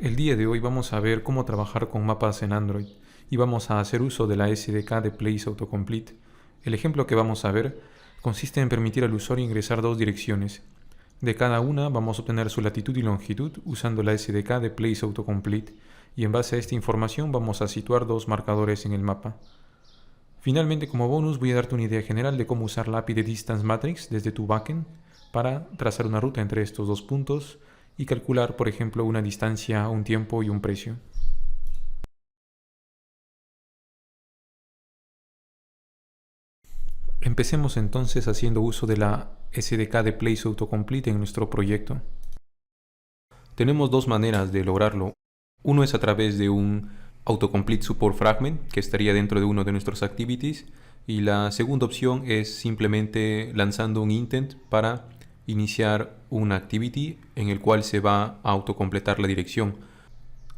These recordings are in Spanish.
El día de hoy vamos a ver cómo trabajar con mapas en Android y vamos a hacer uso de la SDK de Place Autocomplete. El ejemplo que vamos a ver consiste en permitir al usuario ingresar dos direcciones. De cada una vamos a obtener su latitud y longitud usando la SDK de Place Autocomplete y en base a esta información vamos a situar dos marcadores en el mapa. Finalmente, como bonus, voy a darte una idea general de cómo usar la API de Distance Matrix desde tu backend para trazar una ruta entre estos dos puntos y calcular, por ejemplo, una distancia, un tiempo y un precio. Empecemos entonces haciendo uso de la SDK de Place Autocomplete en nuestro proyecto. Tenemos dos maneras de lograrlo. Uno es a través de un Autocomplete Support Fragment que estaría dentro de uno de nuestros activities, y la segunda opción es simplemente lanzando un intent para iniciar una activity en el cual se va a autocompletar la dirección.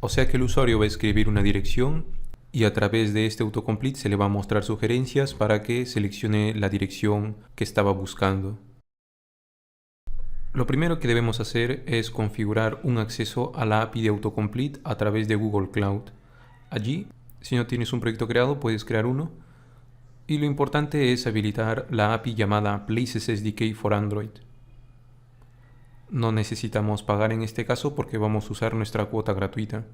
O sea que el usuario va a escribir una dirección y a través de este autocomplete se le va a mostrar sugerencias para que seleccione la dirección que estaba buscando. Lo primero que debemos hacer es configurar un acceso a la API de autocomplete a través de Google Cloud. Allí, si no tienes un proyecto creado, puedes crear uno. Y lo importante es habilitar la API llamada Places SDK for Android. No necesitamos pagar en este caso porque vamos a usar nuestra cuota gratuita.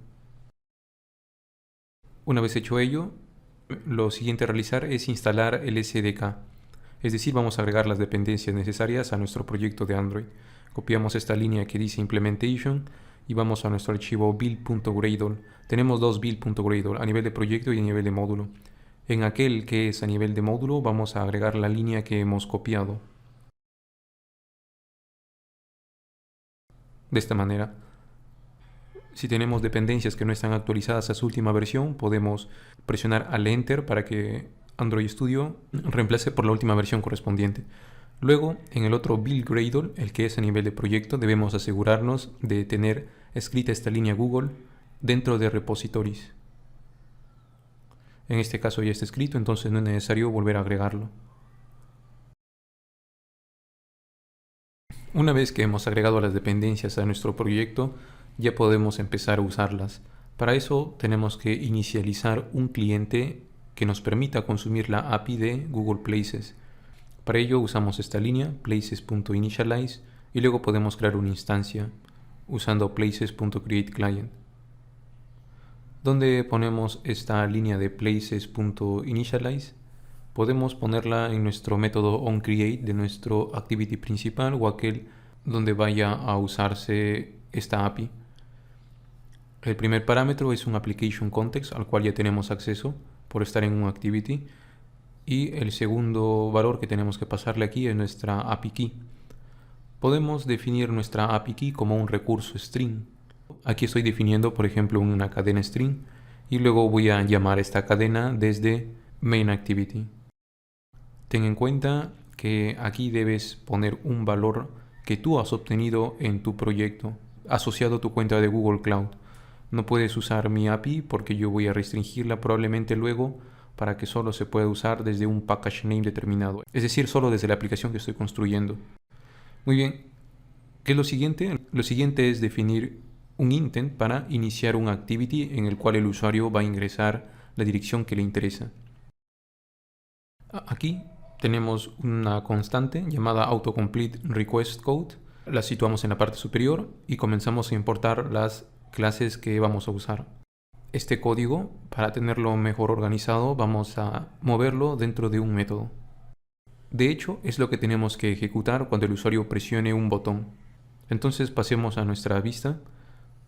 Una vez hecho ello, lo siguiente a realizar es instalar el SDK. Es decir, vamos a agregar las dependencias necesarias a nuestro proyecto de Android. Copiamos esta línea que dice Implementation y vamos a nuestro archivo build.gradle. Tenemos dos build.gradle, a nivel de proyecto y a nivel de módulo. En aquel que es a nivel de módulo vamos a agregar la línea que hemos copiado. De esta manera, si tenemos dependencias que no están actualizadas a su última versión, podemos presionar al Enter para que Android Studio reemplace por la última versión correspondiente. Luego, en el otro build Gradle, el que es a nivel de proyecto, debemos asegurarnos de tener escrita esta línea Google dentro de repositories. En este caso ya está escrito, entonces no es necesario volver a agregarlo. Una vez que hemos agregado las dependencias a nuestro proyecto, ya podemos empezar a usarlas. Para eso tenemos que inicializar un cliente que nos permita consumir la API de Google Places. Para ello usamos esta línea, places.initialize, y luego podemos crear una instancia usando places.createClient. Donde ponemos esta línea de places.initialize, podemos ponerla en nuestro método onCreate de nuestro activity principal o aquel donde vaya a usarse esta API. El primer parámetro es un application context al cual ya tenemos acceso por estar en un activity, y el segundo valor que tenemos que pasarle aquí es nuestra API key. Podemos definir nuestra API key como un recurso string. Aquí estoy definiendo, por ejemplo, una cadena string y luego voy a llamar esta cadena desde main activity. Ten en cuenta que aquí debes poner un valor que tú has obtenido en tu proyecto asociado a tu cuenta de Google Cloud. No puedes usar mi API porque yo voy a restringirla probablemente luego para que solo se pueda usar desde un package name determinado, es decir, solo desde la aplicación que estoy construyendo. Muy bien, ¿qué es lo siguiente? Lo siguiente es definir un intent para iniciar un activity en el cual el usuario va a ingresar la dirección que le interesa. Aquí tenemos una constante llamada autocomplete request code. La situamos en la parte superior y comenzamos a importar las clases que vamos a usar. Este código, para tenerlo mejor organizado, vamos a moverlo dentro de un método. De hecho, es lo que tenemos que ejecutar cuando el usuario presione un botón. Entonces pasemos a nuestra vista,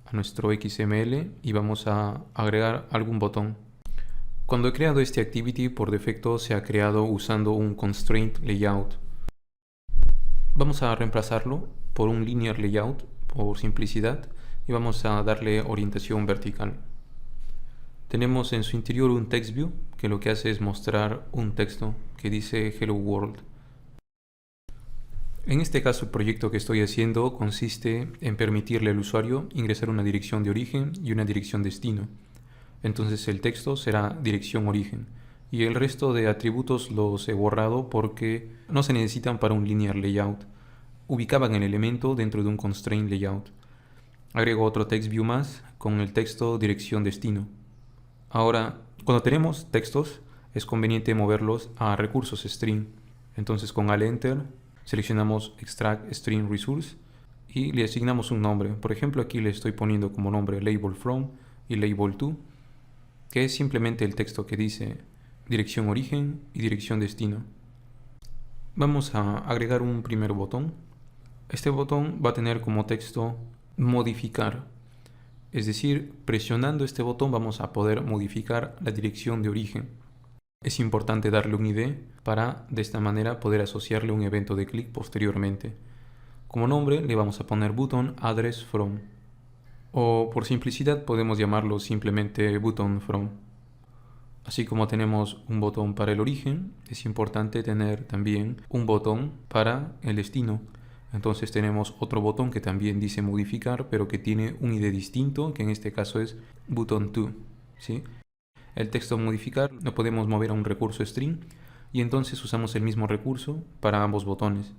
a nuestro XML, y vamos a agregar algún botón. Cuando he creado este activity, por defecto se ha creado usando un constraint layout. Vamos a reemplazarlo por un linear layout por simplicidad y vamos a darle orientación vertical. Tenemos en su interior un text view que lo que hace es mostrar un texto que dice Hello World. En este caso, el proyecto que estoy haciendo consiste en permitirle al usuario ingresar una dirección de origen y una dirección destino. Entonces el texto será dirección origen y el resto de atributos los he borrado porque no se necesitan para un linear layout. Ubicaban el elemento dentro de un constraint layout. Agrego otro text view más con el texto dirección destino. Ahora, cuando tenemos textos, es conveniente moverlos a recursos string. Entonces con al enter seleccionamos extract string resource y le asignamos un nombre. Por ejemplo, aquí le estoy poniendo como nombre label from y label to, que es simplemente el texto que dice dirección origen y dirección destino. Vamos a agregar un primer botón. Este botón va a tener como texto modificar. Es decir, presionando este botón vamos a poder modificar la dirección de origen. Es importante darle un ID para de esta manera poder asociarle un evento de clic posteriormente. Como nombre le vamos a poner button address from. O por simplicidad podemos llamarlo simplemente button from. Así como tenemos un botón para el origen, es importante tener también un botón para el destino. Entonces tenemos otro botón que también dice modificar, pero que tiene un ID distinto, que en este caso es button to, ¿sí? El texto modificar lo podemos mover a un recurso string y entonces usamos el mismo recurso para ambos botones.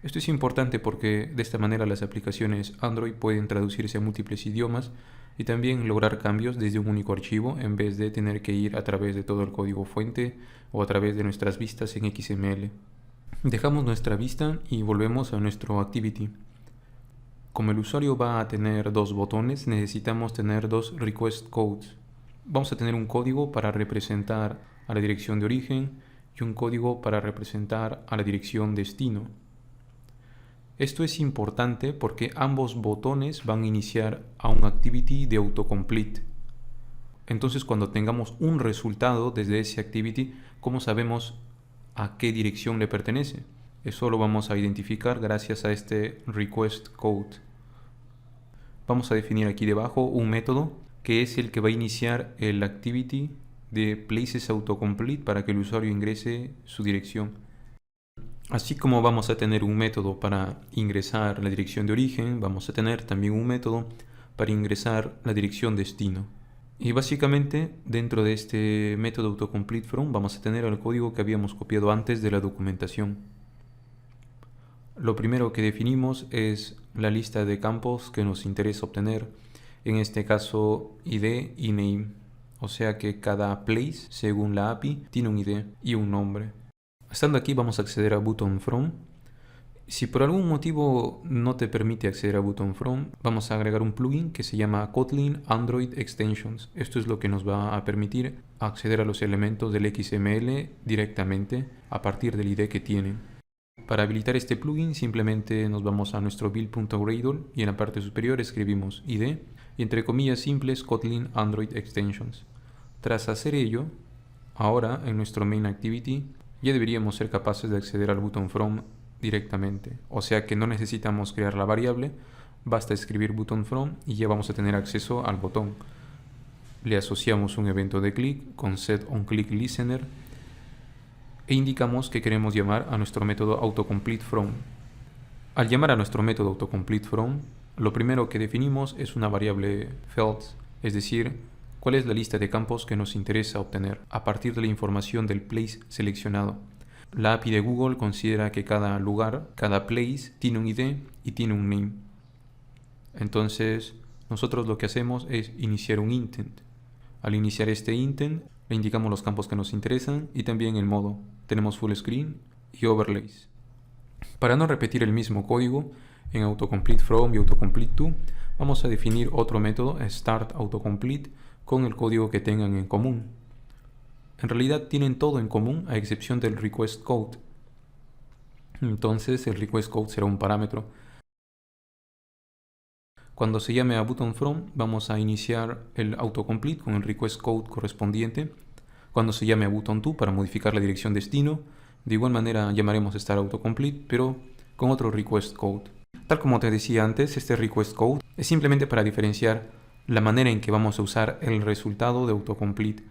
Esto es importante porque de esta manera las aplicaciones Android pueden traducirse a múltiples idiomas y también lograr cambios desde un único archivo en vez de tener que ir a través de todo el código fuente o a través de nuestras vistas en XML. Dejamos nuestra vista y volvemos a nuestro Activity. Como el usuario va a tener dos botones, necesitamos tener dos request codes. Vamos a tener un código para representar a la dirección de origen y un código para representar a la dirección destino. Esto es importante porque ambos botones van a iniciar a un Activity de autocomplete. Entonces cuando tengamos un resultado desde ese Activity, ¿cómo sabemos a qué dirección le pertenece? Eso lo vamos a identificar gracias a este request code. Vamos a definir aquí debajo un método que es el que va a iniciar el activity de places autocomplete para que el usuario ingrese su dirección. Así como vamos a tener un método para ingresar la dirección de origen, vamos a tener también un método para ingresar la dirección destino. Y básicamente dentro de este método autocomplete from vamos a tener el código que habíamos copiado antes de la documentación. Lo primero que definimos es la lista de campos que nos interesa obtener, en este caso ID y name, o sea que cada place según la API tiene un ID y un nombre. Estando aquí vamos a acceder a button from. Si por algún motivo no te permite acceder a button from, vamos a agregar un plugin que se llama Kotlin Android Extensions. Esto es lo que nos va a permitir acceder a los elementos del XML directamente a partir del ID que tienen. Para habilitar este plugin simplemente nos vamos a nuestro build.gradle y en la parte superior escribimos ID y entre comillas simples Kotlin Android Extensions. Tras hacer ello, ahora en nuestro main activity ya deberíamos ser capaces de acceder al button from directamente. O sea que no necesitamos crear la variable, basta escribir button from y ya vamos a tener acceso al botón. Le asociamos un evento de clic con setOnClickListener e indicamos que queremos llamar a nuestro método autocompletefrom. Al llamar a nuestro método autocompletefrom, lo primero que definimos es una variable fields, es decir, cuál es la lista de campos que nos interesa obtener a partir de la información del place seleccionado. La API de Google considera que cada lugar, cada place, tiene un ID y tiene un name. Entonces, nosotros lo que hacemos es iniciar un intent. Al iniciar este intent, le indicamos los campos que nos interesan y también el modo. Tenemos full screen y overlays. Para no repetir el mismo código en autocomplete from y autocomplete to, vamos a definir otro método, start autocomplete, con el código que tengan en común. En realidad tienen todo en común a excepción del request code. Entonces el request code será un parámetro. Cuando se llame a button from, vamos a iniciar el autocomplete con el request code correspondiente. Cuando se llame a button to para modificar la dirección destino, de igual manera llamaremos start autocomplete, pero con otro request code. Tal como te decía antes, este request code es simplemente para diferenciar la manera en que vamos a usar el resultado de autocomplete.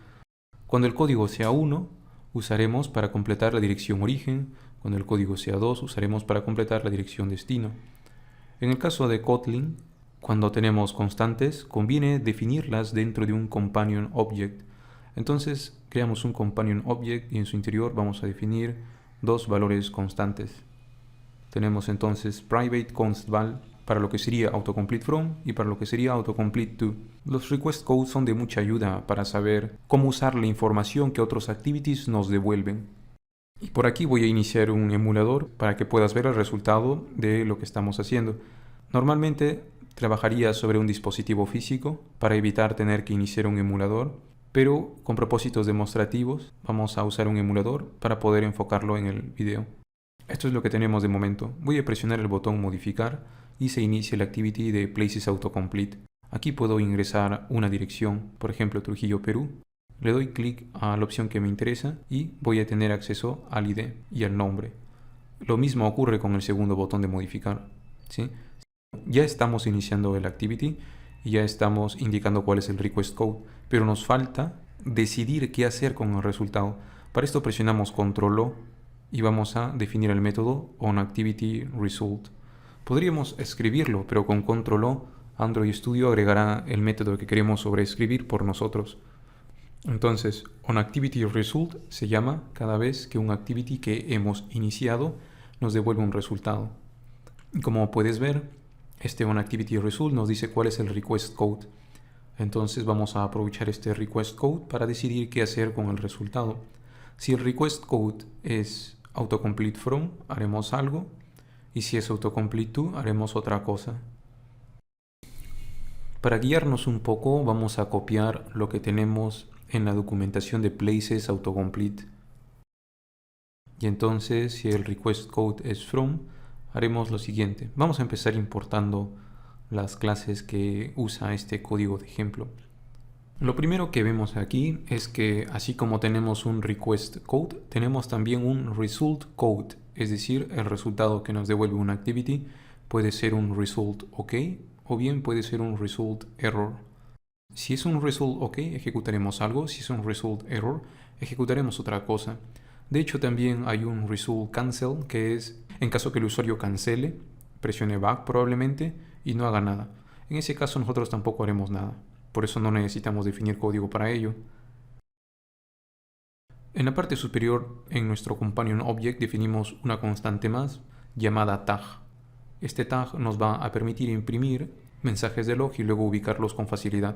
Cuando el código sea 1, usaremos para completar la dirección origen. Cuando el código sea 2, usaremos para completar la dirección destino. En el caso de Kotlin, cuando tenemos constantes, conviene definirlas dentro de un companion object. Entonces, creamos un companion object y en su interior vamos a definir dos valores constantes. Tenemos entonces private const val para lo que sería autocomplete from y para lo que sería autocomplete to. Los request codes son de mucha ayuda para saber cómo usar la información que otros activities nos devuelven. Y por aquí voy a iniciar un emulador para que puedas ver el resultado de lo que estamos haciendo. Normalmente trabajaría sobre un dispositivo físico para evitar tener que iniciar un emulador, pero con propósitos demostrativos vamos a usar un emulador para poder enfocarlo en el video. Esto es lo que tenemos de momento. Voy a presionar el botón modificar y se inicia la activity de Places Autocomplete. Aquí puedo ingresar una dirección, por ejemplo Trujillo, Perú. Le doy clic a la opción que me interesa y voy a tener acceso al ID y al nombre. Lo mismo ocurre con el segundo botón de modificar, ¿sí? Ya estamos iniciando el activity y ya estamos indicando cuál es el request code, pero nos falta decidir qué hacer con el resultado. Para esto presionamos Control O y vamos a definir el método onActivityResult. Podríamos escribirlo, pero con Control O Android Studio agregará el método que queremos sobreescribir por nosotros. Entonces, onActivityResult se llama cada vez que un activity que hemos iniciado nos devuelve un resultado. Y como puedes ver, este onActivityResult nos dice cuál es el request code. Entonces vamos a aprovechar este request code para decidir qué hacer con el resultado. Si el request code es autocomplete from, haremos algo. Y si es autocomplete to, haremos otra cosa. Para guiarnos un poco, vamos a copiar lo que tenemos en la documentación de Places Autocomplete. Y entonces, si el request code es from, haremos lo siguiente. Vamos a empezar importando las clases que usa este código de ejemplo. Lo primero que vemos aquí es que así como tenemos un request code, tenemos también un result code, es decir, el resultado que nos devuelve una activity puede ser un result OK o bien puede ser un result error. Si es un result OK, ejecutaremos algo. Si es un result error, ejecutaremos otra cosa. De hecho, también hay un result cancel, que es en caso que el usuario cancele, presione back probablemente y no haga nada. En ese caso nosotros tampoco haremos nada. Por eso no necesitamos definir código para ello. En la parte superior, en nuestro companion object, definimos una constante más llamada tag. Este tag nos va a permitir imprimir mensajes de log y luego ubicarlos con facilidad.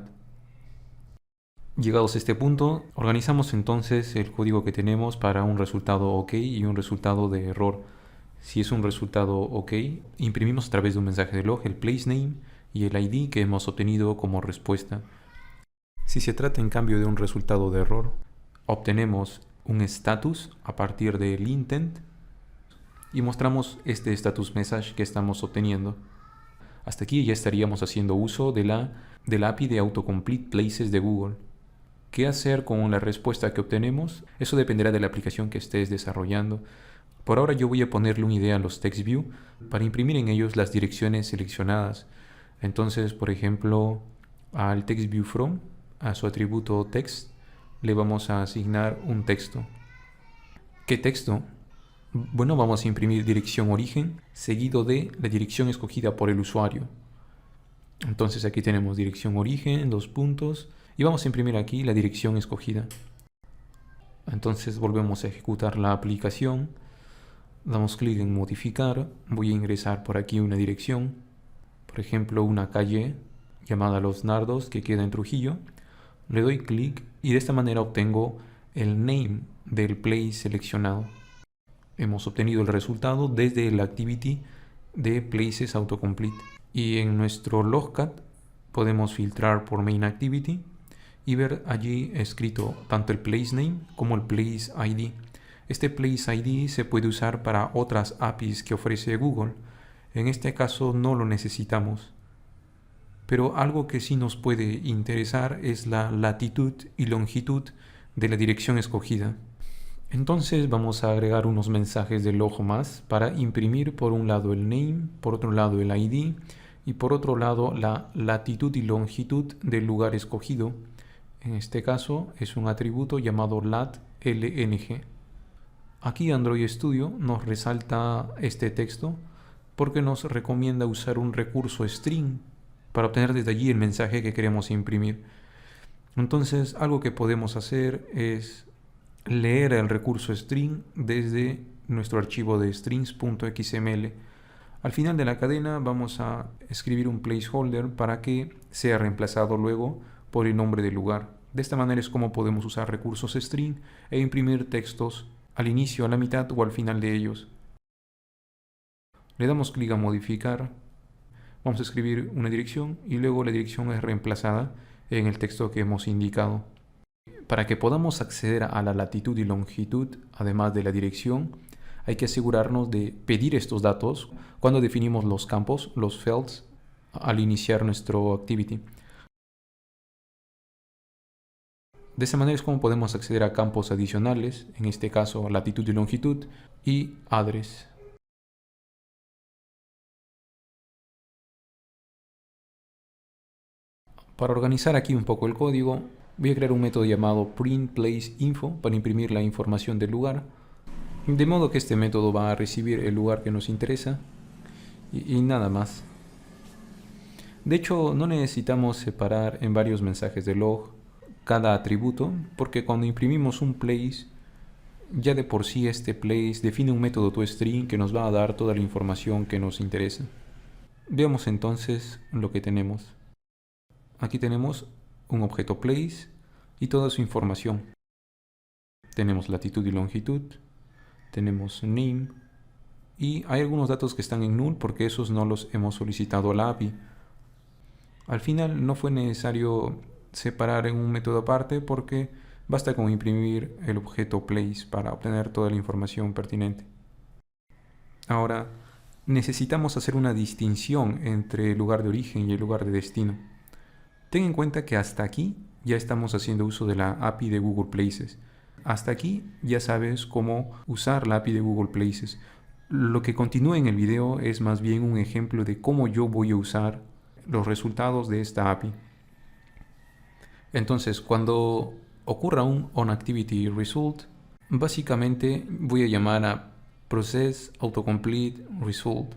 Llegados a este punto, organizamos entonces el código que tenemos para un resultado OK y un resultado de error. Si es un resultado OK, imprimimos a través de un mensaje de log el placeName y el ID que hemos obtenido como respuesta. Si se trata en cambio de un resultado de error, obtenemos un status a partir del intent y mostramos este status message que estamos obteniendo. Hasta aquí ya estaríamos haciendo uso de la API de Autocomplete Places de Google. ¿Qué hacer con la respuesta que obtenemos? Eso dependerá de la aplicación que estés desarrollando. Por ahora yo voy a ponerle una idea a los TextView para imprimir en ellos las direcciones seleccionadas. Entonces, por ejemplo, al TextView from, a su atributo text, le vamos a asignar un texto. ¿Qué texto? Bueno, vamos a imprimir dirección origen seguido de la dirección escogida por el usuario. Entonces aquí tenemos dirección origen, dos puntos, y vamos a imprimir aquí la dirección escogida. Entonces volvemos a ejecutar la aplicación, damos clic en modificar, voy a ingresar por aquí una dirección, por ejemplo una calle llamada Los Nardos que queda en Trujillo, le doy clic y de esta manera obtengo el name del place seleccionado. Hemos obtenido el resultado desde el activity de Places Autocomplete. Y en nuestro logcat podemos filtrar por main activity y ver allí escrito tanto el place name como el place ID. Este place ID se puede usar para otras APIs que ofrece Google. En este caso no lo necesitamos. Pero algo que sí nos puede interesar es la latitud y longitud de la dirección escogida. Entonces vamos a agregar unos mensajes de log más para imprimir por un lado el name, por otro lado el ID y por otro lado la latitud y longitud del lugar escogido. En este caso es un atributo llamado lat_lng. Aquí Android Studio nos resalta este texto porque nos recomienda usar un recurso string para obtener desde allí el mensaje que queremos imprimir. Entonces algo que podemos hacer es leer el recurso string desde nuestro archivo de strings.xml. Al final de la cadena vamos a escribir un placeholder para que sea reemplazado luego por el nombre del lugar. De esta manera es como podemos usar recursos string e imprimir textos al inicio, a la mitad o al final de ellos. Le damos clic a modificar. Vamos a escribir una dirección y luego la dirección es reemplazada en el texto que hemos indicado. Para que podamos acceder a la latitud y longitud, además de la dirección, hay que asegurarnos de pedir estos datos cuando definimos los campos, los fields, al iniciar nuestro activity. De esa manera es como podemos acceder a campos adicionales, en este caso latitud y longitud, y address. Para organizar aquí un poco el código, voy a crear un método llamado printPlaceInfo para imprimir la información del lugar, de modo que este método va a recibir el lugar que nos interesa y nada más. De hecho, no necesitamos separar en varios mensajes de log cada atributo, porque cuando imprimimos un place, ya de por sí este place define un método toString que nos va a dar toda la información que nos interesa. Veamos entonces lo que tenemos. Aquí tenemos un objeto place y toda su información. Tenemos latitud y longitud, tenemos name y hay algunos datos que están en null porque esos no los hemos solicitado a la API. Al final no fue necesario separar en un método aparte porque basta con imprimir el objeto place para obtener toda la información pertinente. Ahora necesitamos hacer una distinción entre el lugar de origen y el lugar de destino. Ten en cuenta que hasta aquí ya estamos haciendo uso de la API de Google Places. Hasta aquí ya sabes cómo usar la API de Google Places. Lo que continúa en el video es más bien un ejemplo de cómo yo voy a usar los resultados de esta API. Entonces, cuando ocurra un onActivityResult, básicamente voy a llamar a processAutocompleteResult,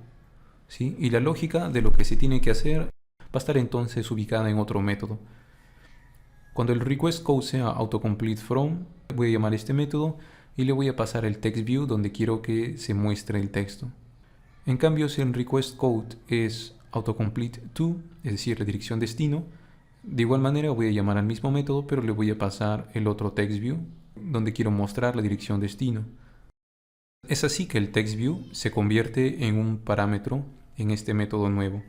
¿sí? Y la lógica de lo que se tiene que hacer va a estar entonces ubicada en otro método. Cuando el request code sea autocompletefrom, voy a llamar este método y le voy a pasar el textView donde quiero que se muestre el texto. En cambio, si el request code es autocompleteTo, es decir, la dirección destino, de igual manera voy a llamar al mismo método, pero le voy a pasar el otro textView donde quiero mostrar la dirección destino. Es así que el textView se convierte en un parámetro en este método nuevo.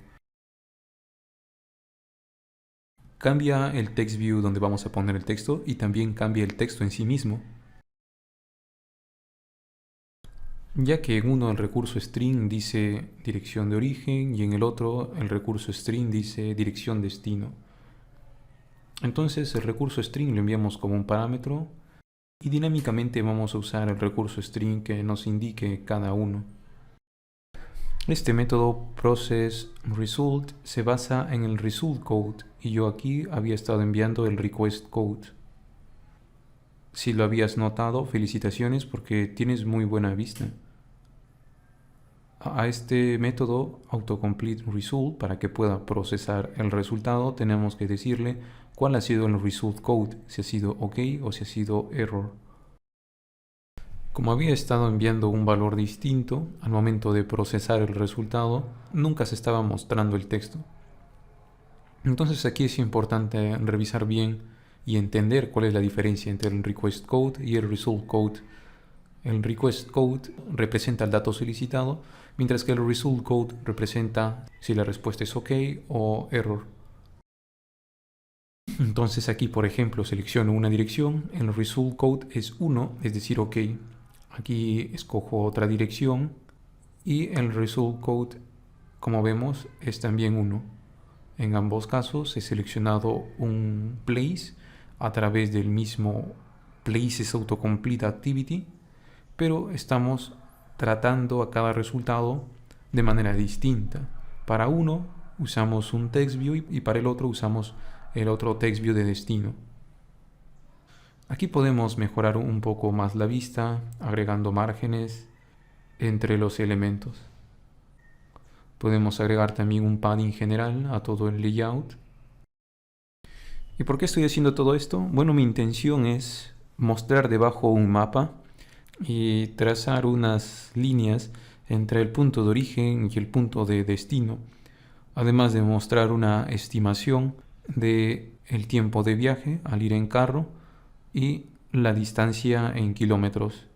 Cambia el textView donde vamos a poner el texto y también cambia el texto en sí mismo, ya que en uno el recurso string dice dirección de origen y en el otro el recurso string dice dirección destino. Entonces el recurso string lo enviamos como un parámetro y dinámicamente vamos a usar el recurso string que nos indique cada uno. Este método processResult se basa en el result code y yo aquí había estado enviando el request code. Si lo habías notado, felicitaciones porque tienes muy buena vista. A este método autocompleteResult, para que pueda procesar el resultado, tenemos que decirle cuál ha sido el result code, si ha sido OK o si ha sido error. Como había estado enviando un valor distinto, al momento de procesar el resultado, nunca se estaba mostrando el texto. Entonces aquí es importante revisar bien y entender cuál es la diferencia entre el request code y el result code. El request code representa el dato solicitado, mientras que el result code representa si la respuesta es OK o error. Entonces aquí, por ejemplo, selecciono una dirección, el result code es 1, es decir, OK. Aquí escojo otra dirección y el result code, como vemos, es también 1. En ambos casos he seleccionado un place a través del mismo Places Autocomplete Activity, pero estamos tratando a cada resultado de manera distinta. Para uno usamos un TextView y para el otro usamos el otro TextView de destino. Aquí podemos mejorar un poco más la vista, agregando márgenes entre los elementos. Podemos agregar también un padding general a todo el layout. ¿Y por qué estoy haciendo todo esto? Bueno, mi intención es mostrar debajo un mapa y trazar unas líneas entre el punto de origen y el punto de destino, además de mostrar una estimación de el tiempo de viaje al ir en carro y la distancia en kilómetros.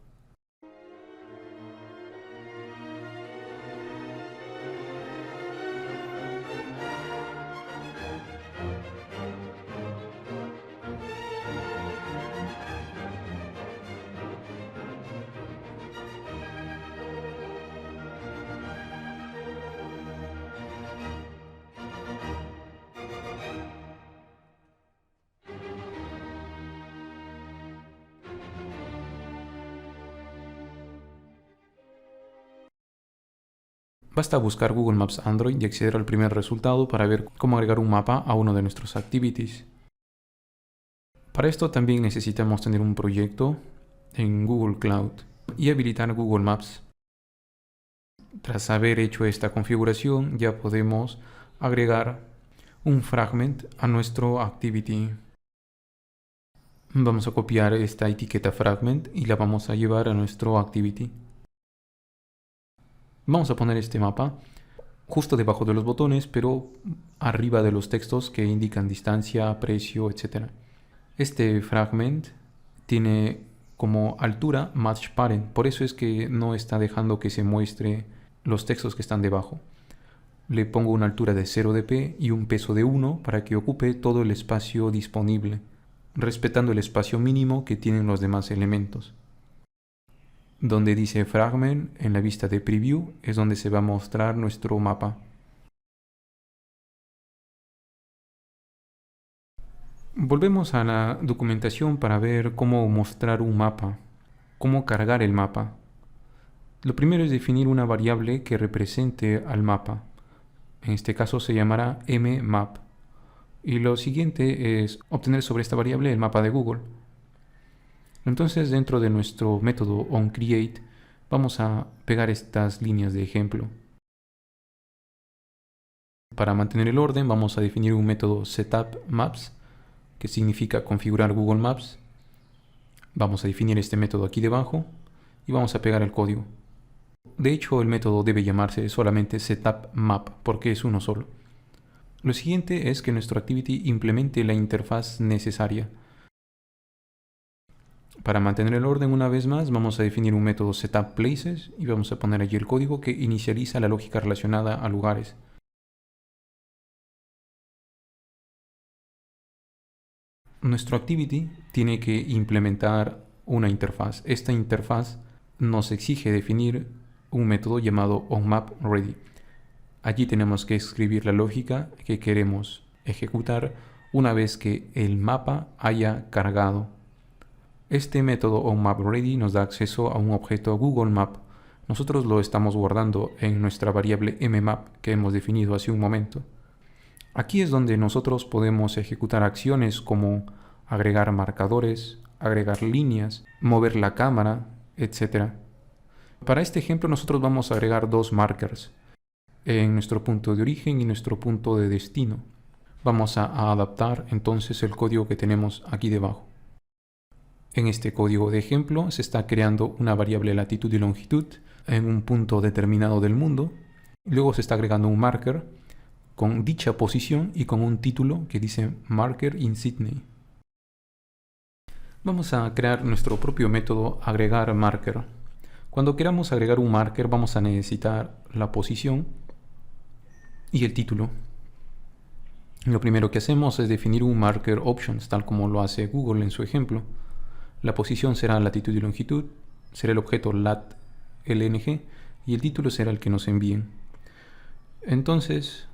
Basta buscar Google Maps Android y acceder al primer resultado para ver cómo agregar un mapa a uno de nuestros activities. Para esto también necesitamos tener un proyecto en Google Cloud y habilitar Google Maps. Tras haber hecho esta configuración, ya podemos agregar un fragment a nuestro activity. Vamos a copiar esta etiqueta fragment y la vamos a llevar a nuestro activity. Vamos a poner este mapa justo debajo de los botones, pero arriba de los textos que indican distancia, precio, etc. Este fragment tiene como altura match parent, por eso es que no está dejando que se muestre los textos que están debajo. Le pongo una altura de 0 dp y un peso de 1 para que ocupe todo el espacio disponible, respetando el espacio mínimo que tienen los demás elementos. Donde dice Fragment, en la vista de Preview, es donde se va a mostrar nuestro mapa. Volvemos a la documentación para ver cómo mostrar un mapa, cómo cargar el mapa. Lo primero es definir una variable que represente al mapa. En este caso se llamará mmap. Y lo siguiente es obtener sobre esta variable el mapa de Google. Entonces, dentro de nuestro método onCreate vamos a pegar estas líneas de ejemplo. Para mantener el orden vamos a definir un método setupMaps, que significa configurar Google Maps. Vamos a definir este método aquí debajo y vamos a pegar el código. De hecho, el método debe llamarse solamente setupMap porque es uno solo. Lo siguiente es que nuestro activity implemente la interfaz necesaria. Para mantener el orden una vez más, vamos a definir un método setupPlaces y vamos a poner allí el código que inicializa la lógica relacionada a lugares. Nuestro activity tiene que implementar una interfaz. Esta interfaz nos exige definir un método llamado onMapReady. Allí tenemos que escribir la lógica que queremos ejecutar una vez que el mapa haya cargado. Este método onMapReady nos da acceso a un objeto Google Map. Nosotros lo estamos guardando en nuestra variable mmap que hemos definido hace un momento. Aquí es donde nosotros podemos ejecutar acciones como agregar marcadores, agregar líneas, mover la cámara, etc. Para este ejemplo nosotros vamos a agregar dos markers en nuestro punto de origen y nuestro punto de destino. Vamos a adaptar entonces el código que tenemos aquí debajo. En este código de ejemplo se está creando una variable latitud y longitud en un punto determinado del mundo. Luego se está agregando un marker con dicha posición y con un título que dice Marker in Sydney. Vamos a crear nuestro propio método agregar marker. Cuando queramos agregar un marker vamos a necesitar la posición y el título. Lo primero que hacemos es definir un marker options, tal como lo hace Google en su ejemplo. La posición será latitud y longitud, será el objeto lat.lng y el título será el que nos envíen. Entonces,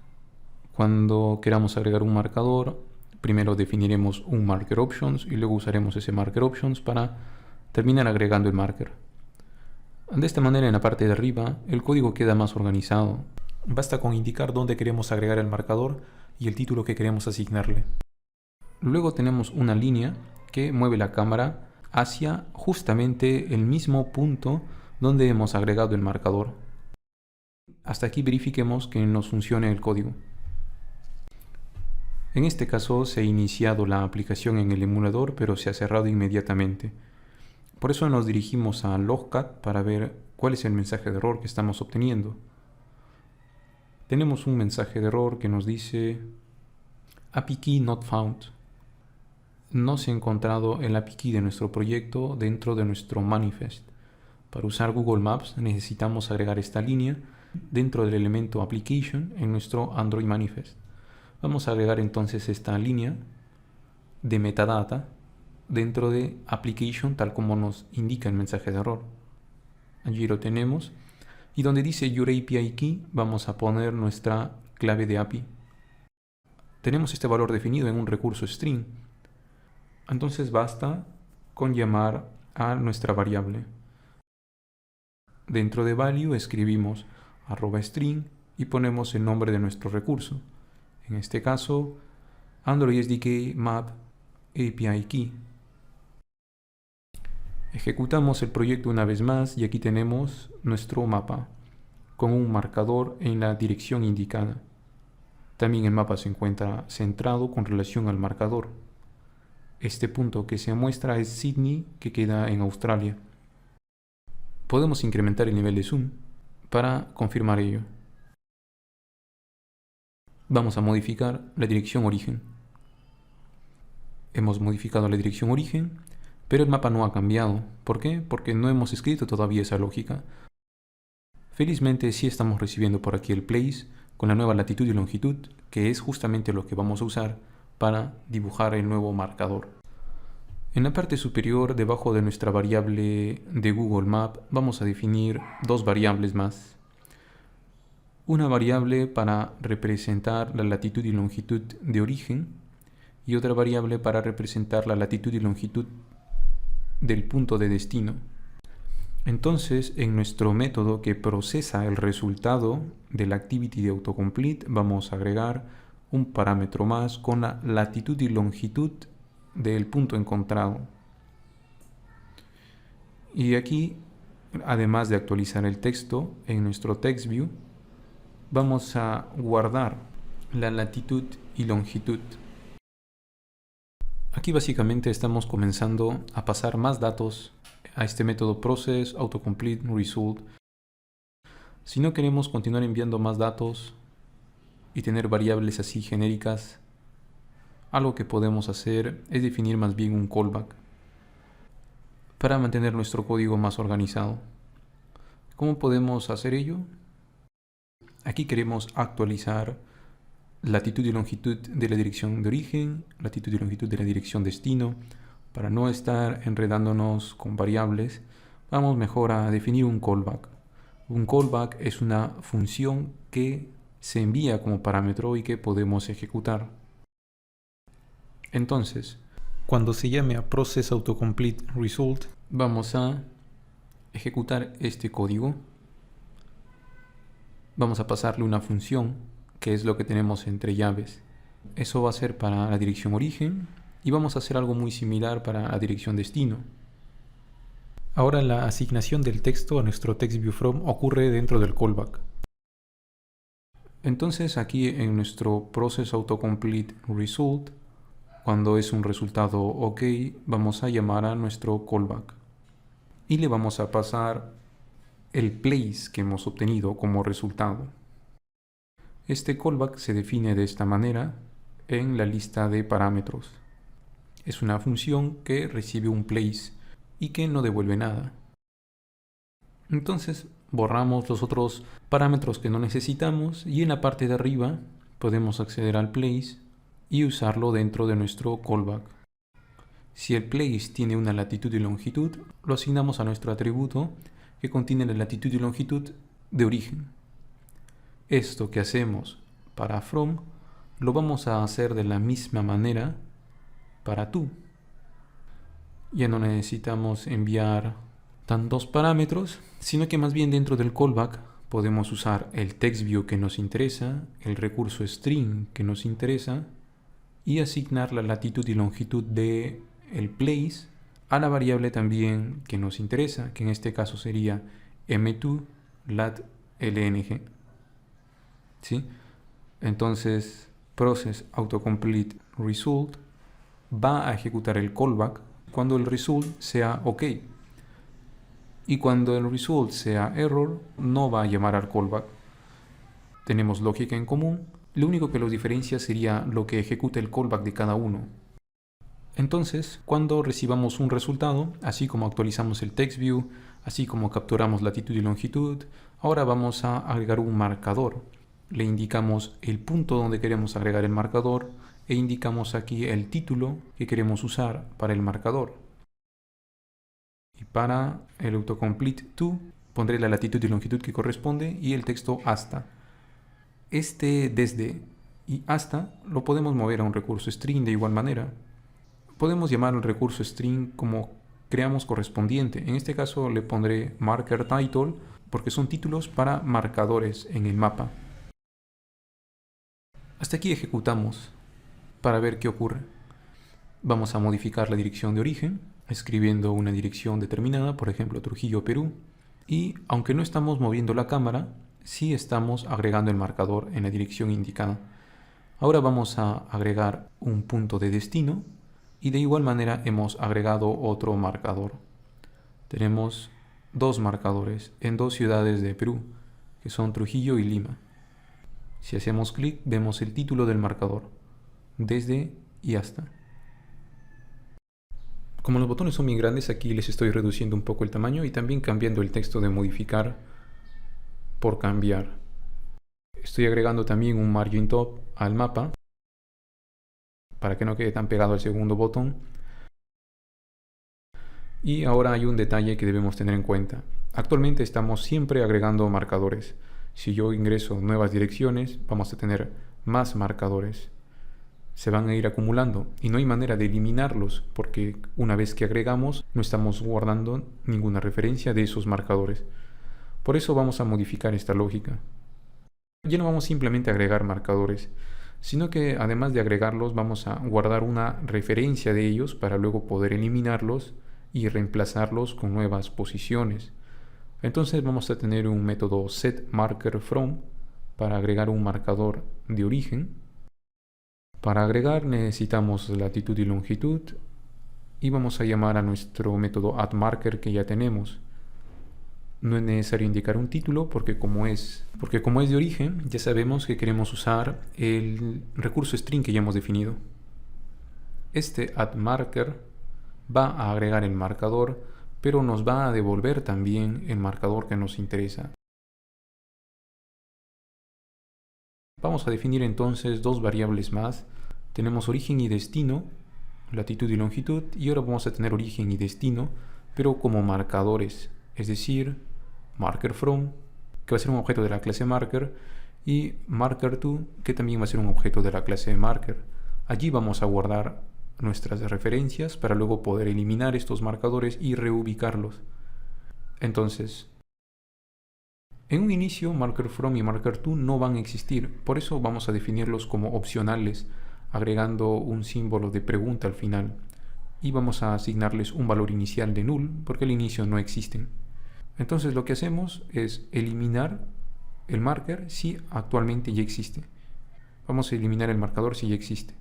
cuando queramos agregar un marcador, primero definiremos un marker options y luego usaremos ese marker options para terminar agregando el marker. De esta manera, en la parte de arriba, el código queda más organizado. Basta con indicar dónde queremos agregar el marcador y el título que queremos asignarle. Luego tenemos una línea que mueve la cámara hacia justamente el mismo punto donde hemos agregado el marcador. Hasta aquí verifiquemos que nos funcione el código. En este caso se ha iniciado la aplicación en el emulador, pero se ha cerrado inmediatamente. Por eso nos dirigimos a Logcat para ver cuál es el mensaje de error que estamos obteniendo. Tenemos un mensaje de error que nos dice API Key not found. No se ha encontrado el API Key de nuestro proyecto dentro de nuestro manifest. Para usar Google Maps necesitamos agregar esta línea dentro del elemento Application en nuestro Android Manifest. Vamos a agregar entonces esta línea de metadata dentro de Application tal como nos indica el mensaje de error. Allí lo tenemos. Y donde dice Your API Key vamos a poner nuestra clave de API. Tenemos este valor definido en un recurso string. Entonces basta con llamar a nuestra variable. Dentro de value escribimos @string y ponemos el nombre de nuestro recurso. En este caso, Android SDK Map API Key. Ejecutamos el proyecto una vez más y aquí tenemos nuestro mapa con un marcador en la dirección indicada. También el mapa se encuentra centrado con relación al marcador. Este punto que se muestra es Sydney, que queda en Australia. Podemos incrementar el nivel de zoom para confirmar ello. Vamos a modificar la dirección origen. Hemos modificado la dirección origen, pero el mapa no ha cambiado. ¿Por qué? Porque no hemos escrito todavía esa lógica. Felizmente sí estamos recibiendo por aquí el place con la nueva latitud y longitud, que es justamente lo que vamos a usar para dibujar el nuevo marcador. En la parte superior, debajo de nuestra variable de Google Map, vamos a definir dos variables más. Una variable para representar la latitud y longitud de origen y otra variable para representar la latitud y longitud del punto de destino. Entonces, en nuestro método que procesa el resultado de la activity de autocomplete, vamos a agregar un parámetro más con la latitud y longitud del punto encontrado. Y aquí, además de actualizar el texto, en nuestro text view, vamos a guardar la latitud y longitud. Aquí básicamente estamos comenzando a pasar más datos a este método process autocomplete result. Si no queremos continuar enviando más datos y tener variables así genéricas, algo que podemos hacer es definir más bien un callback para mantener nuestro código más organizado. ¿Cómo podemos hacer ello? Aquí queremos actualizar latitud y longitud de la dirección de origen, latitud y longitud de la dirección destino. Para no estar enredándonos con variables, vamos mejor a definir un callback. Un callback es una función que se envía como parámetro y que podemos ejecutar. Entonces, cuando se llame a process autocomplete result, vamos a ejecutar este código. Vamos a pasarle una función, que es lo que tenemos entre llaves. Eso va a ser para la dirección origen y vamos a hacer algo muy similar para la dirección destino. Ahora la asignación del texto a nuestro TextViewFrom ocurre dentro del callback. Entonces aquí en nuestro process autocomplete result, cuando es un resultado OK, vamos a llamar a nuestro callback y le vamos a pasar el place que hemos obtenido como resultado. Este callback se define de esta manera en la lista de parámetros. Es una función que recibe un place y que no devuelve nada. Entonces borramos los otros parámetros que no necesitamos y en la parte de arriba podemos acceder al place y usarlo dentro de nuestro callback. Si el place tiene una latitud y longitud, lo asignamos a nuestro atributo que contiene la latitud y longitud de origen. Esto que hacemos para from lo vamos a hacer de la misma manera para to. Ya no necesitamos enviar tantos parámetros, sino que más bien dentro del callback podemos usar el TextView que nos interesa, el recurso string que nos interesa y asignar la latitud y longitud de el place a la variable también que nos interesa, que en este caso sería m2 lat lng. ¿Sí? Entonces, process autocomplete result va a ejecutar el callback cuando el result sea OK. Y cuando el result sea error, no va a llamar al callback. Tenemos lógica en común, lo único que los diferencia sería lo que ejecuta el callback de cada uno. Entonces, cuando recibamos un resultado, así como actualizamos el TextView, así como capturamos latitud y longitud, ahora vamos a agregar un marcador. Le indicamos el punto donde queremos agregar el marcador e indicamos aquí el título que queremos usar para el marcador. Y para el autocomplete to pondré la latitud y longitud que corresponde y el texto hasta. Este desde y hasta lo podemos mover a un recurso string de igual manera. Podemos llamar al recurso string como creamos correspondiente. En este caso le pondré marker title porque son títulos para marcadores en el mapa. Hasta aquí ejecutamos para ver qué ocurre. Vamos a modificar la dirección de origen escribiendo una dirección determinada, por ejemplo Trujillo, Perú. Y aunque no estamos moviendo la cámara, sí estamos agregando el marcador en la dirección indicada. Ahora vamos a agregar un punto de destino. Y de igual manera hemos agregado otro marcador. Tenemos dos marcadores en dos ciudades de Perú, que son Trujillo y Lima. Si hacemos clic, vemos el título del marcador, desde y hasta. Como los botones son bien grandes, aquí les estoy reduciendo un poco el tamaño y también cambiando el texto de modificar por cambiar. Estoy agregando también un margin top al mapa, para que no quede tan pegado al segundo botón. Y ahora hay un detalle que debemos tener en cuenta. Actualmente estamos siempre agregando marcadores. Si yo ingreso nuevas direcciones, vamos a tener más marcadores. Se van a ir acumulando y no hay manera de eliminarlos porque una vez que agregamos no estamos guardando ninguna referencia de esos marcadores. Por eso vamos a modificar esta lógica. Ya no vamos simplemente a agregar marcadores, sino que además de agregarlos vamos a guardar una referencia de ellos para luego poder eliminarlos y reemplazarlos con nuevas posiciones. Entonces vamos a tener un método setMarkerFrom para agregar un marcador de origen. Para agregar necesitamos latitud y longitud y vamos a llamar a nuestro método addMarker que ya tenemos. No es necesario indicar un título porque como es de origen, ya sabemos que queremos usar el recurso string que ya hemos definido. Este addMarker va a agregar el marcador, pero nos va a devolver también el marcador que nos interesa. Vamos a definir entonces dos variables más. Tenemos origen y destino, latitud y longitud, y ahora vamos a tener origen y destino, pero como marcadores, es decir, MarkerFrom, que va a ser un objeto de la clase Marker, y MarkerTo, que también va a ser un objeto de la clase Marker. Allí vamos a guardar nuestras referencias para luego poder eliminar estos marcadores y reubicarlos. Entonces, en un inicio, MarkerFrom y MarkerTo no van a existir, por eso vamos a definirlos como opcionales, agregando un símbolo de pregunta al final. Y vamos a asignarles un valor inicial de null, porque al inicio no existen. Entonces lo que hacemos es eliminar el marker si actualmente ya existe. Vamos a eliminar el marcador si ya existe.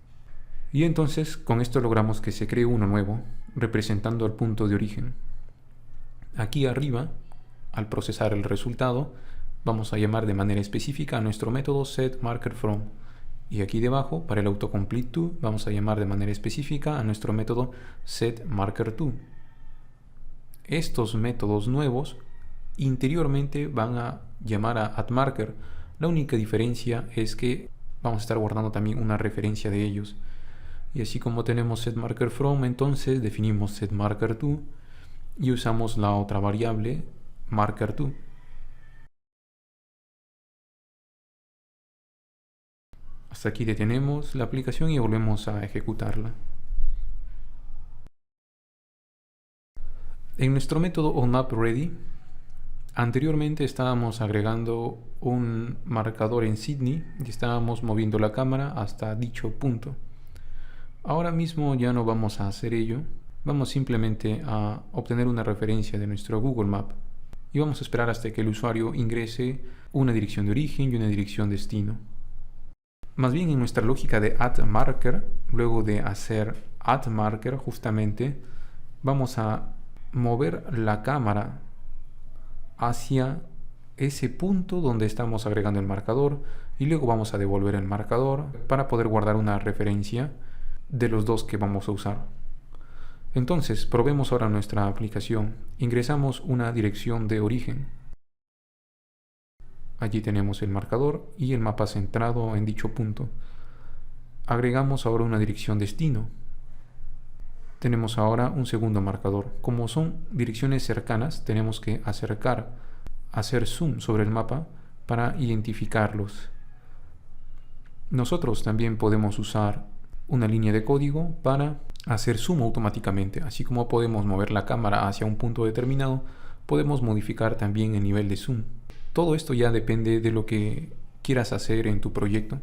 Y entonces con esto logramos que se cree uno nuevo, representando el punto de origen. Aquí arriba, al procesar el resultado, vamos a llamar de manera específica a nuestro método setMarkerFrom. Y aquí debajo, para el autocomplete to, vamos a llamar de manera específica a nuestro método setMarkerTo. Estos métodos nuevos interiormente van a llamar a addMarker. La única diferencia es que vamos a estar guardando también una referencia de ellos. Y así como tenemos setMarkerFrom, entonces definimos setMarkerTo y usamos la otra variable MarkerTo. Hasta aquí detenemos la aplicación y volvemos a ejecutarla. En nuestro método onMapReady, anteriormente estábamos agregando un marcador en Sydney y estábamos moviendo la cámara hasta dicho punto. Ahora mismo ya no vamos a hacer ello, vamos simplemente a obtener una referencia de nuestro Google Map y vamos a esperar hasta que el usuario ingrese una dirección de origen y una dirección destino. Más bien en nuestra lógica de addMarker, luego de hacer addMarker justamente, vamos a mover la cámara hacia ese punto donde estamos agregando el marcador y luego vamos a devolver el marcador para poder guardar una referencia de los dos que vamos a usar. Entonces, probemos ahora nuestra aplicación. Ingresamos una dirección de origen. Allí tenemos el marcador y el mapa centrado en dicho punto. Agregamos ahora una dirección destino. Tenemos ahora un segundo marcador. Como son direcciones cercanas, tenemos que hacer zoom sobre el mapa para identificarlos. Nosotros también podemos usar una línea de código para hacer zoom automáticamente. Así como podemos mover la cámara hacia un punto determinado, podemos modificar también el nivel de zoom. Todo esto ya depende de lo que quieras hacer en tu proyecto.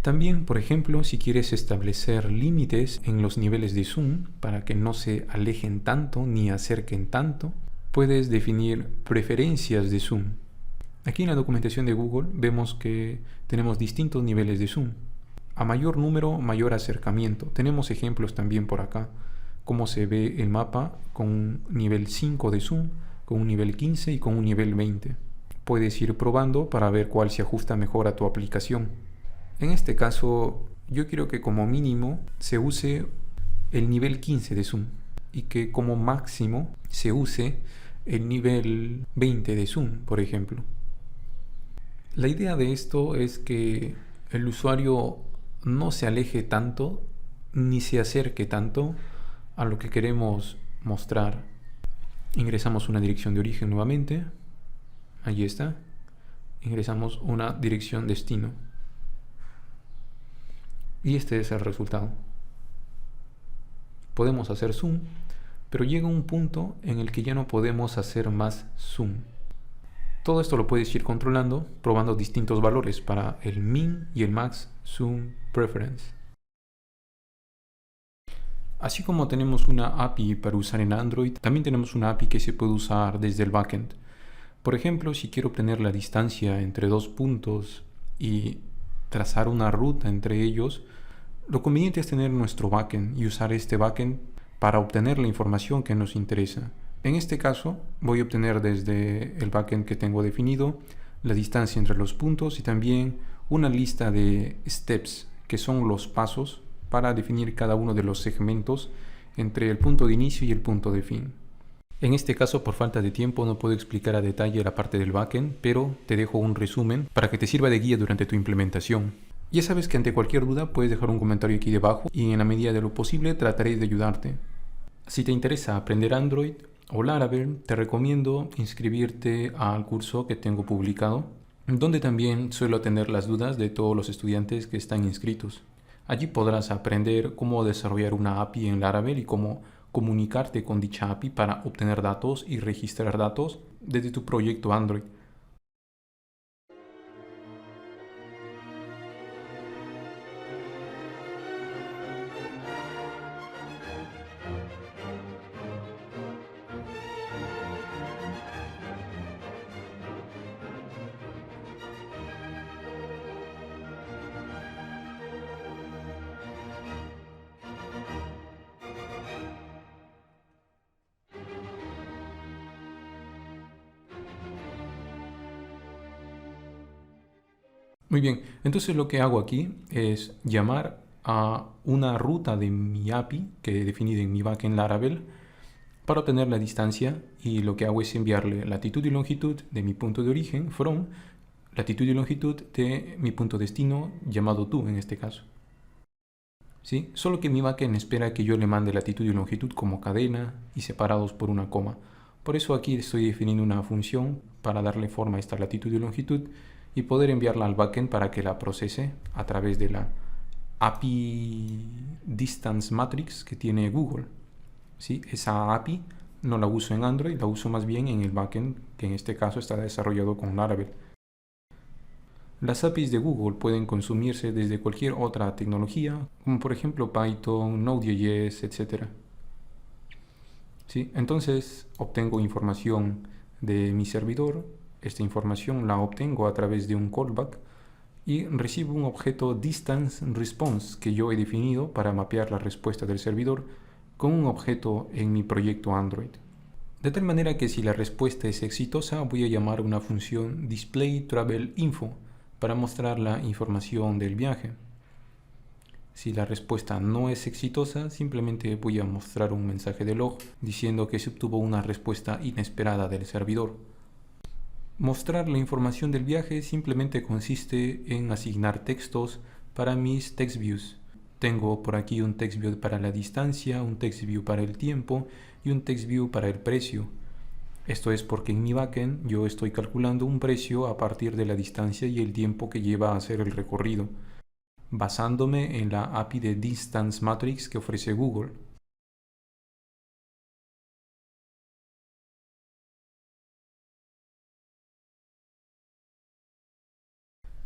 También, por ejemplo, si quieres establecer límites en los niveles de zoom para que no se alejen tanto ni acerquen tanto, puedes definir preferencias de zoom. Aquí en la documentación de Google vemos que tenemos distintos niveles de zoom. A mayor número, mayor acercamiento. Tenemos ejemplos también por acá, cómo se ve el mapa con un nivel 5 de zoom, con un nivel 15 y con un nivel 20. Puedes ir probando para ver cuál se ajusta mejor a tu aplicación. En este caso, yo quiero que como mínimo se use el nivel 15 de zoom y que como máximo se use el nivel 20 de zoom, por ejemplo. La idea de esto es que el usuario no se aleje tanto ni se acerque tanto a lo que queremos mostrar. Ingresamos una dirección de origen nuevamente. Allí está. Ingresamos una dirección destino. Y este es el resultado. Podemos hacer zoom, pero llega un punto en el que ya no podemos hacer más zoom. Todo esto lo puedes ir controlando, probando distintos valores para el min y el max zoom preference. Así como tenemos una API para usar en Android, también tenemos una API que se puede usar desde el backend. Por ejemplo, si quiero obtener la distancia entre dos puntos y trazar una ruta entre ellos, lo conveniente es tener nuestro backend y usar este backend para obtener la información que nos interesa. En este caso, voy a obtener desde el backend que tengo definido la distancia entre los puntos y también una lista de steps, que son los pasos para definir cada uno de los segmentos entre el punto de inicio y el punto de fin. En este caso, por falta de tiempo, no puedo explicar a detalle la parte del backend, pero te dejo un resumen para que te sirva de guía durante tu implementación. Ya sabes que ante cualquier duda puedes dejar un comentario aquí debajo y en la medida de lo posible trataré de ayudarte. Si te interesa aprender Android o Laravel, te recomiendo inscribirte al curso que tengo publicado, donde también suelo atender las dudas de todos los estudiantes que están inscritos. Allí podrás aprender cómo desarrollar una API en Laravel y cómo comunicarte con dicha API para obtener datos y registrar datos desde tu proyecto Android. Muy bien, entonces lo que hago aquí es llamar a una ruta de mi API que he definido en mi backend Laravel para obtener la distancia, y lo que hago es enviarle latitud y longitud de mi punto de origen, from, latitud y longitud de mi punto destino, llamado to en este caso. ¿Sí? Solo que mi backend espera que yo le mande latitud y longitud como cadena y separados por una coma. Por eso aquí estoy definiendo una función para darle forma a esta latitud y longitud y poder enviarla al backend para que la procese a través de la API Distance Matrix que tiene Google. ¿Sí? Esa API no la uso en Android, la uso más bien en el backend, que en este caso está desarrollado con Laravel. Las APIs de Google pueden consumirse desde cualquier otra tecnología, como por ejemplo Python, Node.js, etc. ¿Sí? Entonces obtengo información de mi servidor. Esta información la obtengo a través de un callback y recibo un objeto Distance Response que yo he definido para mapear la respuesta del servidor con un objeto en mi proyecto Android. De tal manera que si la respuesta es exitosa, voy a llamar una función displayTravelInfo para mostrar la información del viaje. Si la respuesta no es exitosa, simplemente voy a mostrar un mensaje de log diciendo que se obtuvo una respuesta inesperada del servidor. Mostrar la información del viaje simplemente consiste en asignar textos para mis text views. Tengo por aquí un text view para la distancia, un text view para el tiempo y un text view para el precio. Esto es porque en mi backend yo estoy calculando un precio a partir de la distancia y el tiempo que lleva a hacer el recorrido, basándome en la API de Distance Matrix que ofrece Google.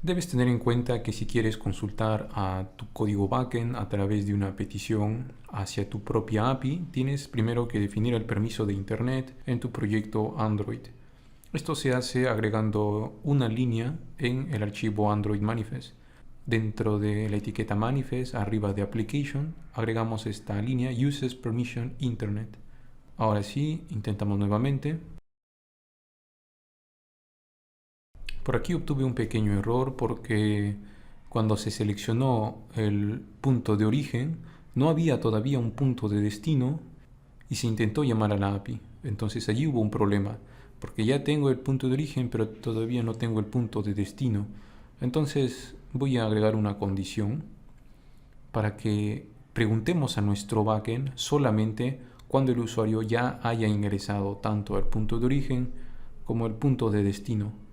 Debes tener en cuenta que si quieres consultar a tu código backend a través de una petición hacia tu propia API, tienes primero que definir el permiso de Internet en tu proyecto Android. Esto se hace agregando una línea en el archivo Android Manifest. Dentro de la etiqueta Manifest, arriba de Application, agregamos esta línea Uses Permission Internet. Ahora sí, intentamos nuevamente. Por aquí obtuve un pequeño error porque cuando se seleccionó el punto de origen, no había todavía un punto de destino y se intentó llamar a la API. Entonces allí hubo un problema, porque ya tengo el punto de origen, pero todavía no tengo el punto de destino. Entonces voy a agregar una condición para que preguntemos a nuestro backend solamente cuando el usuario ya haya ingresado tanto al punto de origen como el punto de destino.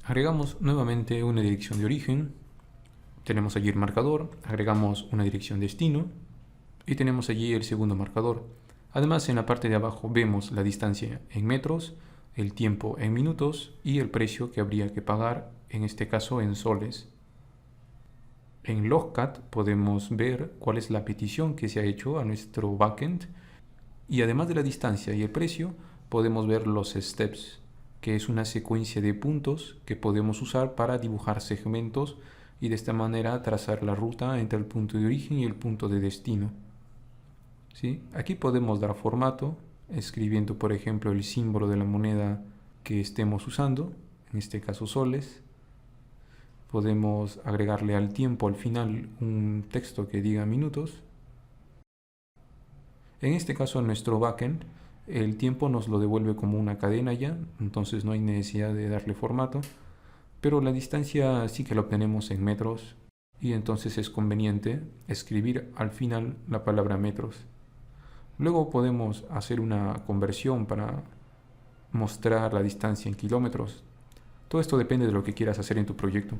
Agregamos nuevamente una dirección de origen, tenemos allí el marcador, agregamos una dirección destino y tenemos allí el segundo marcador. Además, en la parte de abajo vemos la distancia en metros, el tiempo en minutos y el precio que habría que pagar, en este caso en soles. En Logcat podemos ver cuál es la petición que se ha hecho a nuestro backend y además de la distancia y el precio, podemos ver los steps, que es una secuencia de puntos que podemos usar para dibujar segmentos y de esta manera trazar la ruta entre el punto de origen y el punto de destino. ¿Sí? Aquí podemos dar formato, escribiendo por ejemplo el símbolo de la moneda que estemos usando, en este caso soles. Podemos agregarle al tiempo al final un texto que diga minutos. En este caso, en nuestro backend, el tiempo nos lo devuelve como una cadena ya, entonces no hay necesidad de darle formato, pero la distancia sí que la obtenemos en metros y entonces es conveniente escribir al final la palabra metros. Luego podemos hacer una conversión para mostrar la distancia en kilómetros. Todo esto depende de lo que quieras hacer en tu proyecto.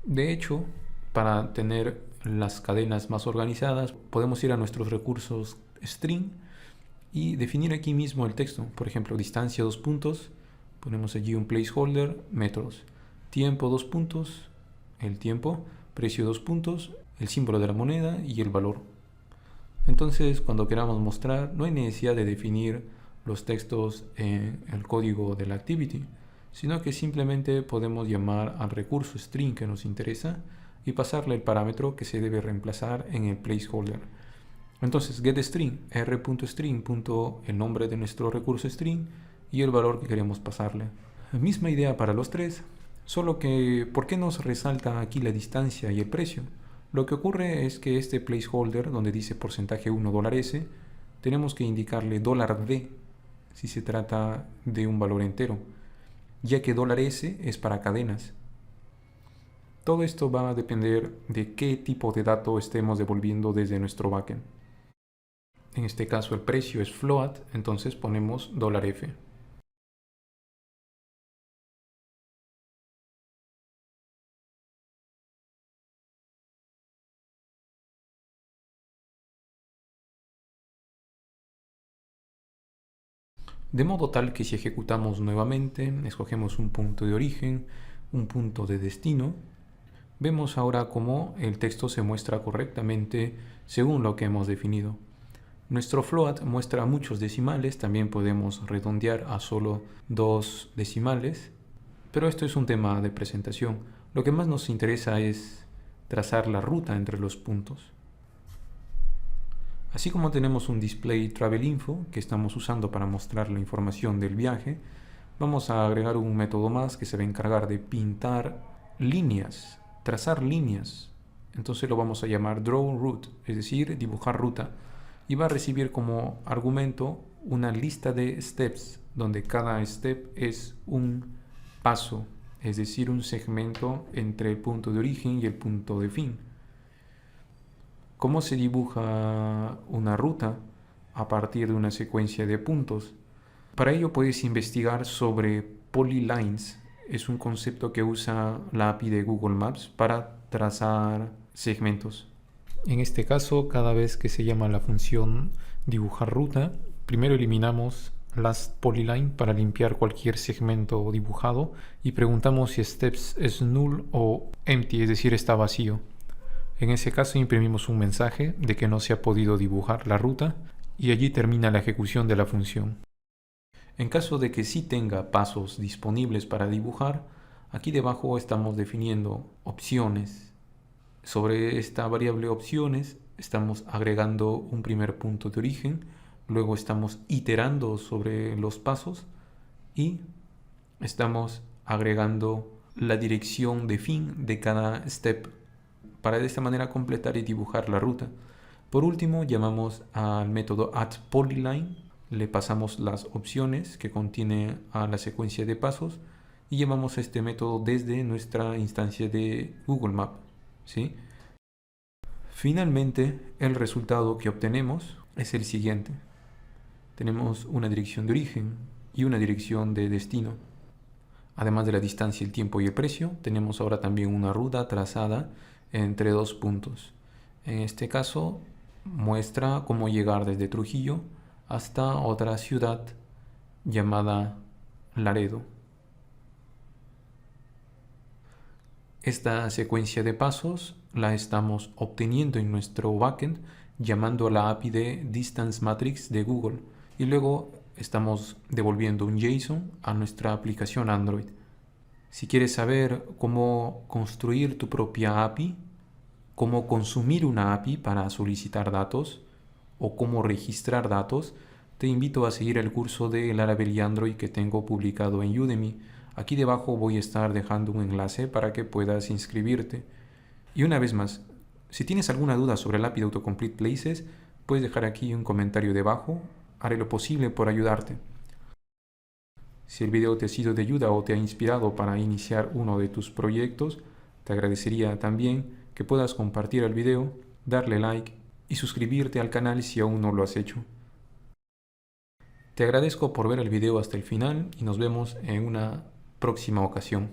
De hecho, para tener las cadenas más organizadas, podemos ir a nuestros recursos string y definir aquí mismo el texto. Por ejemplo, distancia 2 puntos, ponemos allí un placeholder, metros. Tiempo 2 puntos, el tiempo. Precio 2 puntos, el símbolo de la moneda y el valor. Entonces, cuando queramos mostrar, no hay necesidad de definir los textos en el código de la activity, sino que simplemente podemos llamar al recurso string que nos interesa y pasarle el parámetro que se debe reemplazar en el placeholder. Entonces, getString, r.string, el nombre de nuestro recurso string y el valor que queremos pasarle. Misma idea para los tres, solo que ¿por qué nos resalta aquí la distancia y el precio? Lo que ocurre es que este placeholder donde dice porcentaje 1 $s, tenemos que indicarle $d si se trata de un valor entero, ya que $s es para cadenas. Todo esto va a depender de qué tipo de dato estemos devolviendo desde nuestro backend. En este caso el precio es float, entonces ponemos $f. de modo tal que si ejecutamos nuevamente, escogemos un punto de origen, un punto de destino, vemos ahora cómo el texto se muestra correctamente según lo que hemos definido. Nuestro float muestra muchos decimales, también podemos redondear a solo 2 decimales, pero esto es un tema de presentación. Lo que más nos interesa es trazar la ruta entre los puntos. Así como tenemos un display travel info que estamos usando para mostrar la información del viaje, vamos a agregar un método más que se va a encargar de pintar líneas, trazar líneas. Entonces lo vamos a llamar draw route, es decir, dibujar ruta, y va a recibir como argumento una lista de steps, donde cada step es un paso, es decir, un segmento entre el punto de origen y el punto de fin. ¿Cómo se dibuja una ruta a partir de una secuencia de puntos? Para ello puedes investigar sobre polylines. Es un concepto que usa la API de Google Maps para trazar segmentos. En este caso, cada vez que se llama la función dibujar ruta, primero eliminamos last polyline para limpiar cualquier segmento dibujado y preguntamos si steps es null o empty, es decir, está vacío. En ese caso imprimimos un mensaje de que no se ha podido dibujar la ruta y allí termina la ejecución de la función. En caso de que sí tenga pasos disponibles para dibujar, aquí debajo estamos definiendo opciones. Sobre esta variable opciones estamos agregando un primer punto de origen, luego estamos iterando sobre los pasos y estamos agregando la dirección de fin de cada step para de esta manera completar y dibujar la ruta. Por último, llamamos al método addPolyline, le pasamos las opciones que contiene a la secuencia de pasos y llamamos a este método desde nuestra instancia de Google Maps, ¿sí? Finalmente, el resultado que obtenemos es el siguiente. Tenemos una dirección de origen y una dirección de destino. Además de la distancia, el tiempo y el precio, tenemos ahora también una ruta trazada entre dos puntos. En este caso muestra cómo llegar desde Trujillo hasta otra ciudad llamada Laredo. Esta secuencia de pasos la estamos obteniendo en nuestro backend llamando a la API de Distance Matrix de Google y luego estamos devolviendo un JSON a nuestra aplicación Android. Si quieres saber cómo construir tu propia API, cómo consumir una API para solicitar datos o cómo registrar datos, te invito a seguir el curso de Laravel y Android que tengo publicado en Udemy. Aquí debajo voy a estar dejando un enlace para que puedas inscribirte. Y una vez más, si tienes alguna duda sobre el API de Autocomplete Places, puedes dejar aquí un comentario debajo. Haré lo posible por ayudarte. Si el video te ha sido de ayuda o te ha inspirado para iniciar uno de tus proyectos, te agradecería también que puedas compartir el video, darle like y suscribirte al canal si aún no lo has hecho. Te agradezco por ver el video hasta el final y nos vemos en una próxima ocasión.